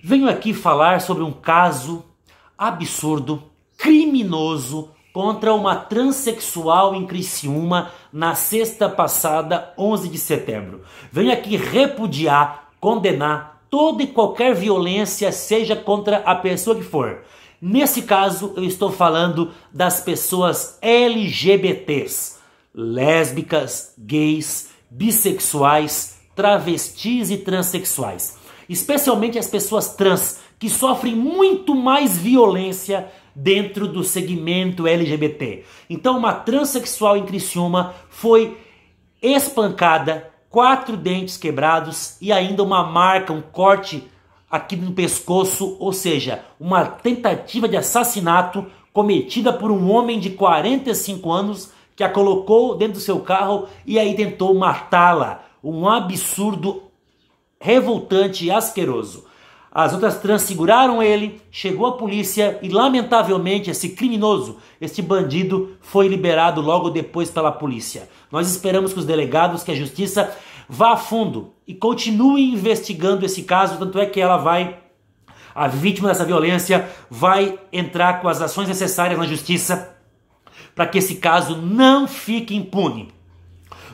Venho aqui falar sobre um caso absurdo, criminoso, contra uma transexual em Criciúma na sexta passada, 11 de setembro. Venho aqui repudiar, condenar toda e qualquer violência, seja contra a pessoa que for. Nesse caso, eu estou falando das pessoas LGBTs, lésbicas, gays, bissexuais, travestis e transexuais. Especialmente as pessoas trans, que sofrem muito mais violência dentro do segmento LGBT. Então, uma transexual em Criciúma foi espancada, 4 dentes quebrados e ainda uma marca, um corte aqui no pescoço, ou seja, uma tentativa de assassinato cometida por um homem de 45 anos que a colocou dentro do seu carro e aí tentou matá-la. Um absurdo revoltante e asqueroso. As outras trans seguraram ele, chegou a polícia e lamentavelmente esse criminoso, este bandido foi liberado logo depois pela polícia. Nós esperamos que os delegados, que a justiça vá a fundo e continue investigando esse caso, tanto é que a vítima dessa violência vai entrar com as ações necessárias na justiça para que esse caso não fique impune.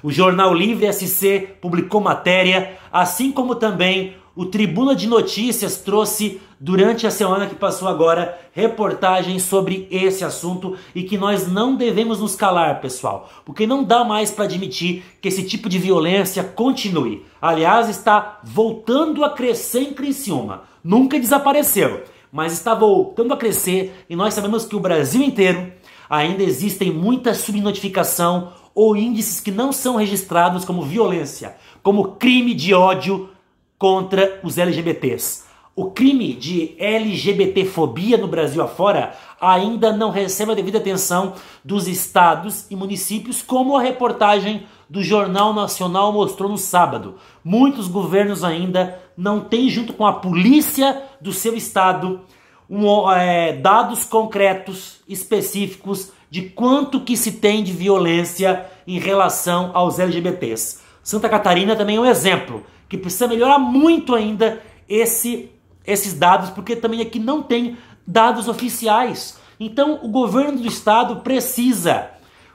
O jornal Livre SC publicou matéria, assim como também o Tribuna de Notícias trouxe durante a semana que passou agora reportagens sobre esse assunto e que nós não devemos nos calar, pessoal, porque não dá mais para admitir que esse tipo de violência continue. Aliás, está voltando a crescer em Criciúma. Nunca desapareceu, mas está voltando a crescer e nós sabemos que o Brasil inteiro ainda existem muita subnotificação ou índices que não são registrados como violência, como crime de ódio contra os LGBTs. O crime de LGBTfobia no Brasil afora ainda não recebe a devida atenção dos estados e municípios, como a reportagem do Jornal Nacional mostrou no sábado. Muitos governos ainda não têm, junto com a polícia do seu estado, dados concretos, específicos, de quanto que se tem de violência em relação aos LGBTs. Santa Catarina também é um exemplo, que precisa melhorar muito ainda esses dados, porque também aqui não tem dados oficiais. Então o governo do estado precisa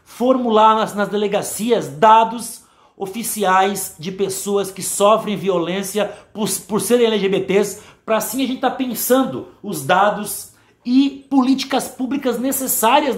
formular nas delegacias dados oficiais de pessoas que sofrem violência por serem LGBTs, para assim a gente estar pensando os dados e políticas públicas necessárias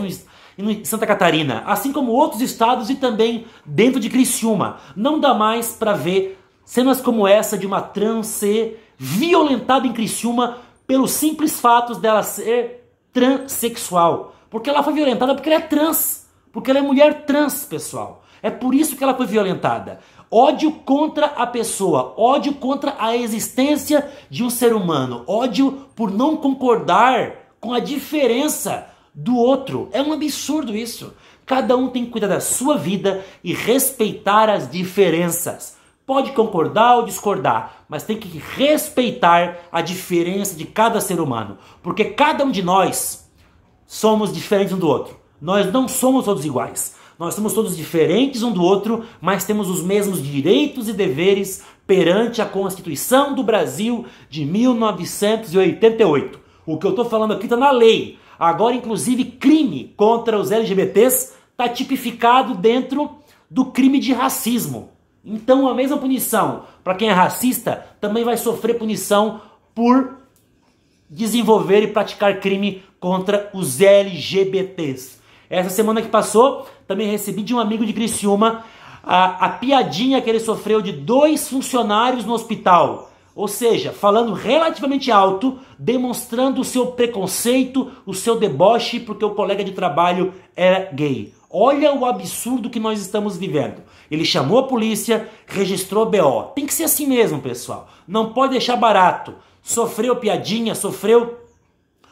em Santa Catarina, assim como outros estados e também dentro de Criciúma. Não dá mais para ver cenas como essa de uma trans ser violentada em Criciúma pelo simples fato dela ser transexual. Porque ela foi violentada porque ela é trans, porque ela é mulher trans, pessoal. É por isso que ela foi violentada. Ódio contra a pessoa, ódio contra a existência de um ser humano, ódio por não concordar com a diferença do outro. É um absurdo isso. Cada um tem que cuidar da sua vida e respeitar as diferenças. Pode concordar ou discordar, mas tem que respeitar a diferença de cada ser humano. Porque cada um de nós somos diferentes um do outro. Nós não somos todos iguais. Nós somos todos diferentes um do outro, mas temos os mesmos direitos e deveres perante a Constituição do Brasil de 1988. O que eu estou falando aqui está na lei. Agora, inclusive, crime contra os LGBTs está tipificado dentro do crime de racismo. Então, a mesma punição para quem é racista também vai sofrer punição por desenvolver e praticar crime contra os LGBTs. Essa semana que passou, também recebi de um amigo de Criciúma a piadinha que ele sofreu de 2 funcionários no hospital. Ou seja, falando relativamente alto, demonstrando o seu preconceito, o seu deboche, porque o colega de trabalho era gay. Olha o absurdo que nós estamos vivendo. Ele chamou a polícia, registrou BO. Tem que ser assim mesmo, pessoal. Não pode deixar barato. Sofreu piadinha, sofreu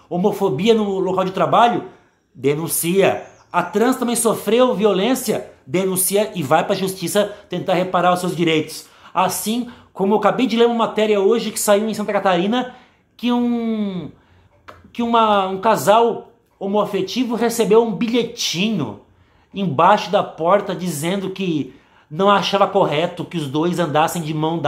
homofobia no local de trabalho? Denuncia. A trans também sofreu violência? Denuncia e vai para a justiça tentar reparar os seus direitos. Assim como eu acabei de ler uma matéria hoje que saiu em Santa Catarina que um casal homoafetivo recebeu um bilhetinho embaixo da porta dizendo que não achava correto que os dois andassem de mãos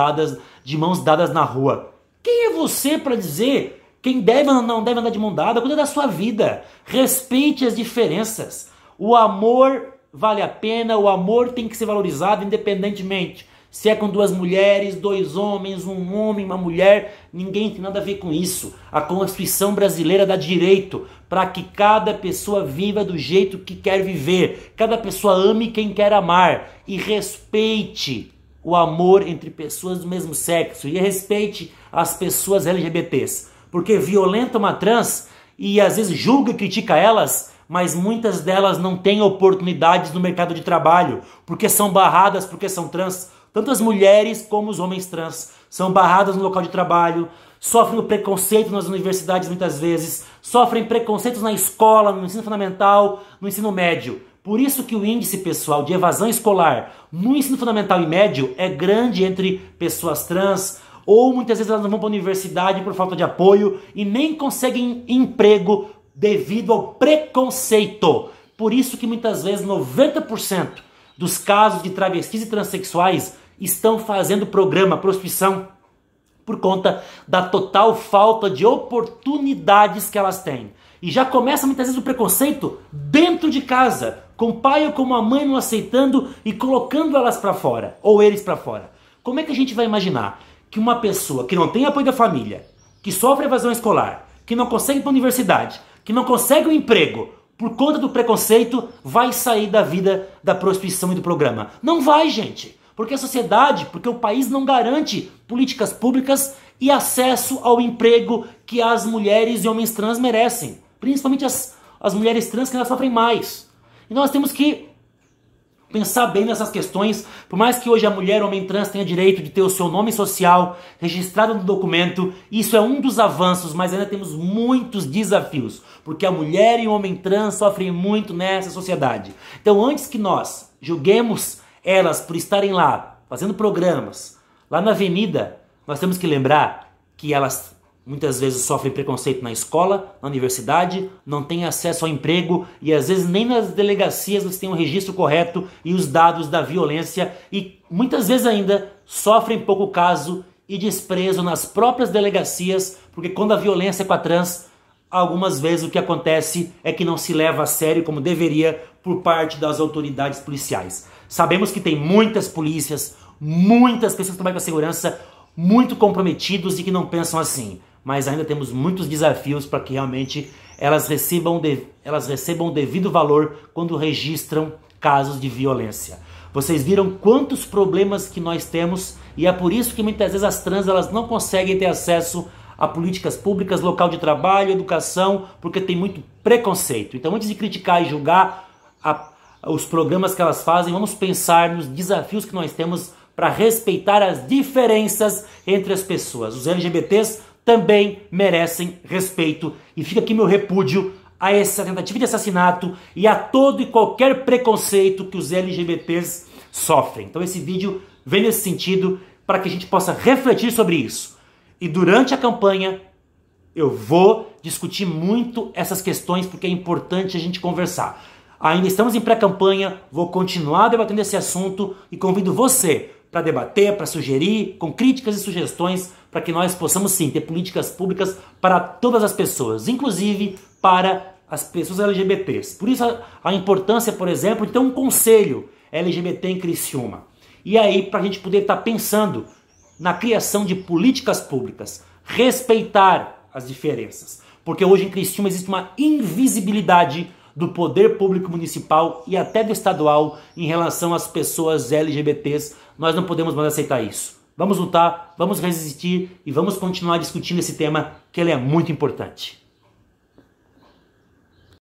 dadas na rua. Quem é você para dizer quem deve ou não deve andar de mão dada? Cuida da sua vida. Respeite as diferenças. O amor vale a pena, o amor tem que ser valorizado independentemente. Se é com duas mulheres, dois homens, um homem, uma mulher, ninguém tem nada a ver com isso. A Constituição brasileira dá direito para que cada pessoa viva do jeito que quer viver. Cada pessoa ame quem quer amar e respeite o amor entre pessoas do mesmo sexo e respeite as pessoas LGBTs. Porque violenta uma trans e às vezes julga e critica elas, mas muitas delas não têm oportunidades no mercado de trabalho, porque são barradas, porque são trans. Tanto as mulheres como os homens trans são barradas no local de trabalho, sofrem o preconceito nas universidades muitas vezes, sofrem preconceitos na escola, no ensino fundamental, no ensino médio. Por isso que o índice, pessoal, de evasão escolar no ensino fundamental e médio é grande entre pessoas trans, ou muitas vezes elas não vão para a universidade por falta de apoio e nem conseguem emprego devido ao preconceito. Por isso que muitas vezes 90% dos casos de travestis e transexuais estão fazendo programa prostituição por conta da total falta de oportunidades que elas têm. E já começa muitas vezes o preconceito dentro de casa, com o pai ou com a mãe não aceitando e colocando elas para fora, ou eles para fora. Como é que a gente vai imaginar que uma pessoa que não tem apoio da família, que sofre evasão escolar, que não consegue ir para a universidade, que não consegue um emprego, por conta do preconceito, vai sair da vida da prostituição e do programa? Não vai, gente. Porque a sociedade, porque o país não garante políticas públicas e acesso ao emprego que as mulheres e homens trans merecem. Principalmente as mulheres trans que elas sofrem mais. E nós temos que pensar bem nessas questões. Por mais que hoje a mulher ou homem trans tenha direito de ter o seu nome social registrado no documento, isso é um dos avanços, mas ainda temos muitos desafios, porque a mulher e o homem trans sofrem muito nessa sociedade. Então, antes que nós julguemos elas por estarem lá, fazendo programas, lá na avenida, nós temos que lembrar que elas muitas vezes sofrem preconceito na escola, na universidade, não têm acesso ao emprego e às vezes nem nas delegacias você tem um registro correto e os dados da violência e muitas vezes ainda sofrem pouco caso e desprezo nas próprias delegacias, porque quando a violência é com a trans, algumas vezes o que acontece é que não se leva a sério como deveria por parte das autoridades policiais. Sabemos que tem muitas polícias, muitas pessoas que trabalham com a segurança, muito comprometidos e que não pensam assim. Mas ainda temos muitos desafios para que realmente elas recebam o devido valor quando registram casos de violência. Vocês viram quantos problemas que nós temos e é por isso que muitas vezes as trans elas não conseguem ter acesso a políticas públicas, local de trabalho, educação, porque tem muito preconceito. Então, antes de criticar e julgar os programas que elas fazem, vamos pensar nos desafios que nós temos para respeitar as diferenças entre as pessoas. Os LGBTs também merecem respeito e fica aqui meu repúdio a essa tentativa de assassinato e a todo e qualquer preconceito que os LGBTs sofrem. Então esse vídeo vem nesse sentido para que a gente possa refletir sobre isso. E durante a campanha eu vou discutir muito essas questões porque é importante a gente conversar. Ainda estamos em pré-campanha, vou continuar debatendo esse assunto e convido você para debater, para sugerir, com críticas e sugestões, para que nós possamos sim ter políticas públicas para todas as pessoas, inclusive para as pessoas LGBTs. Por isso a importância, por exemplo, de ter um conselho LGBT em Criciúma. E aí, para a gente poder estar pensando na criação de políticas públicas, respeitar as diferenças. Porque hoje em Criciúma existe uma invisibilidade do poder público municipal e até do estadual em relação às pessoas LGBTs. Nós não podemos mais aceitar isso. Vamos lutar, vamos resistir e vamos continuar discutindo esse tema que ele é muito importante.